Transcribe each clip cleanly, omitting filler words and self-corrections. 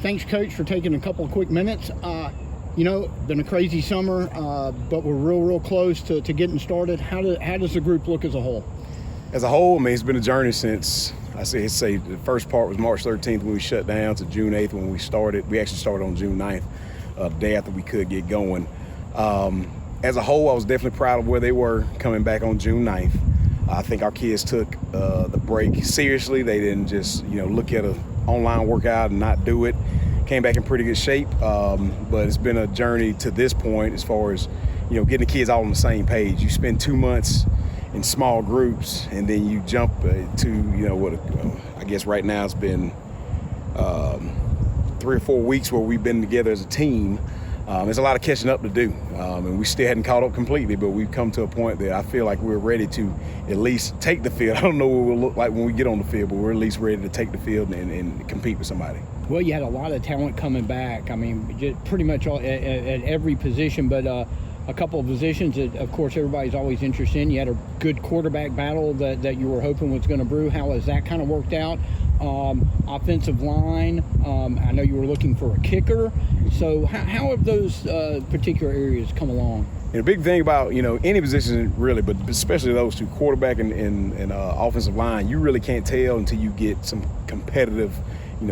Thanks, Coach, for taking a couple of quick minutes. Been a crazy summer, but we're real close to getting started. How does the group look as a whole? As a whole, I mean, it's been a journey since, I say the first part was March 13th when we shut down to June 8th when we started. We actually started on June 9th, the day after we could get going. As a whole, I was definitely proud of where they were coming back on June 9th. I think our kids took the break seriously. They didn't just, look at an online workout and not do it. Came back in pretty good shape, but it's been a journey to this point as far as, getting the kids all on the same page. You spend 2 months in small groups, and then you jump to, I guess right now it's been 3 or 4 weeks where we've been together as a team. There's a lot of catching up to do, and we still hadn't caught up completely, but we've come to a point that I feel like we're ready to at least take the field. I don't know what we'll look like when we get on the field, but we're at least ready to take the field and compete with somebody. Well, you had a lot of talent coming back. I mean, just pretty much all, at every position, but a couple of positions that, of course, everybody's always interested in. You had a good quarterback battle that you were hoping was going to brew. How has that kind of worked out? Offensive line, I know you were looking for a kicker. So how have those particular areas come along? And the big thing about, any position really, but especially those two, quarterback and offensive line, you really can't tell until you get some competitive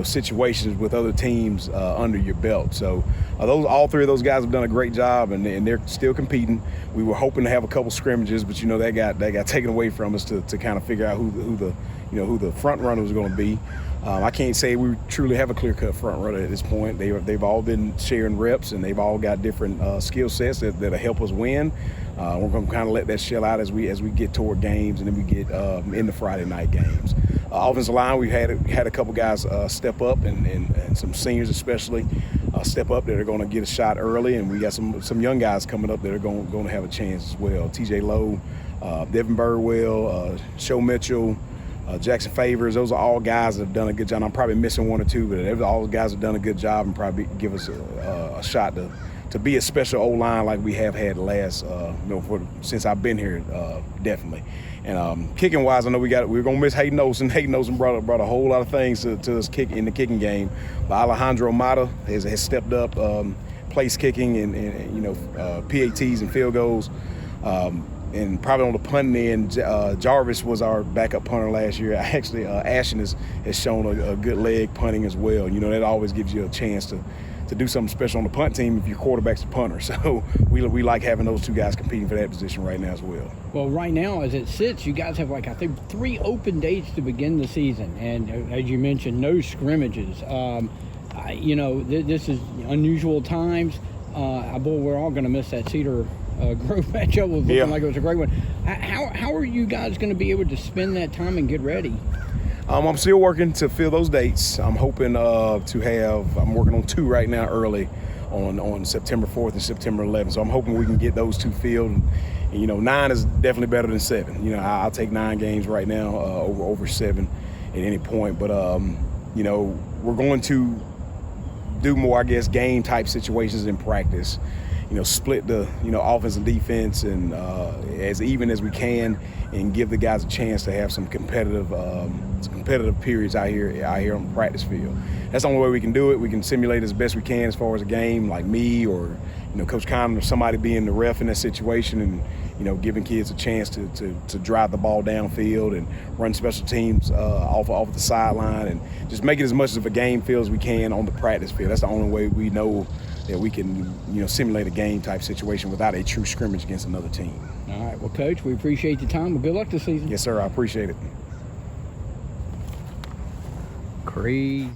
situations with other teams under your belt. So all three of those guys have done a great job, and they're still competing. We were hoping to have a couple scrimmages, but that got taken away from us to kind of figure out who the front runner was going to be. I can't say we truly have a clear-cut front runner at this point. They've all been sharing reps, and they've all got different skill sets that'll help us win. We're going to kind of let that shell out as we get toward games, and then we get in the Friday night games. Offensive line, we've had a couple guys step up, and some seniors especially step up that are going to get a shot early, and we got some young guys coming up that are going to have a chance as well. TJ Lowe, Devin Birdwell, Show Mitchell, Jackson Favors, those are all guys that have done a good job. I'm probably missing one or two, but all those guys have done a good job and probably give us a shot to be a special O-line like we have had the last, since I've been here, definitely. And kicking wise, I know we're gonna miss Hayden Olsen. Hayden Olsen brought a whole lot of things to us in the kicking game. But Alejandro Mata has stepped up, place kicking and PATs and field goals. And probably on the punting end, Jarvis was our backup punter last year. Actually, Ashton has shown a good leg punting as well. That always gives you a chance to do something special on the punt team if your quarterback's a punter. So we like having those two guys competing for that position right now as well. Well, right now, as it sits, you guys have I think 3 open dates to begin the season. And as you mentioned, no scrimmages. This is unusual times. Boy, we're all going to miss that Cedar Grove matchup. Was looking like it was a great one. How are you guys going to be able to spend that time and get ready? I'm still working to fill those dates. I'm hoping I'm working on 2 right now early on September 4th and September 11th. So I'm hoping we can get those 2 filled. And, 9 is definitely better than 7. I'll take 9 games right now over 7 at any point. But, we're going to do more, I guess, game type situations in practice. Split the offense and defense and as even as we can, and give the guys a chance to have some competitive periods out here on the practice field. That's the only way we can do it. We can simulate as best we can as far as a game, like me or Coach Conlon or somebody being the ref in that situation, and giving kids a chance to drive the ball downfield and run special teams off the sideline, and just make it as much of a game feel as we can on the practice field. That's the only way we know that we can simulate a game type situation without a true scrimmage against another team. All right, well, Coach, we appreciate the time. Well, good luck this season. Yes, sir, I appreciate it. Crazy.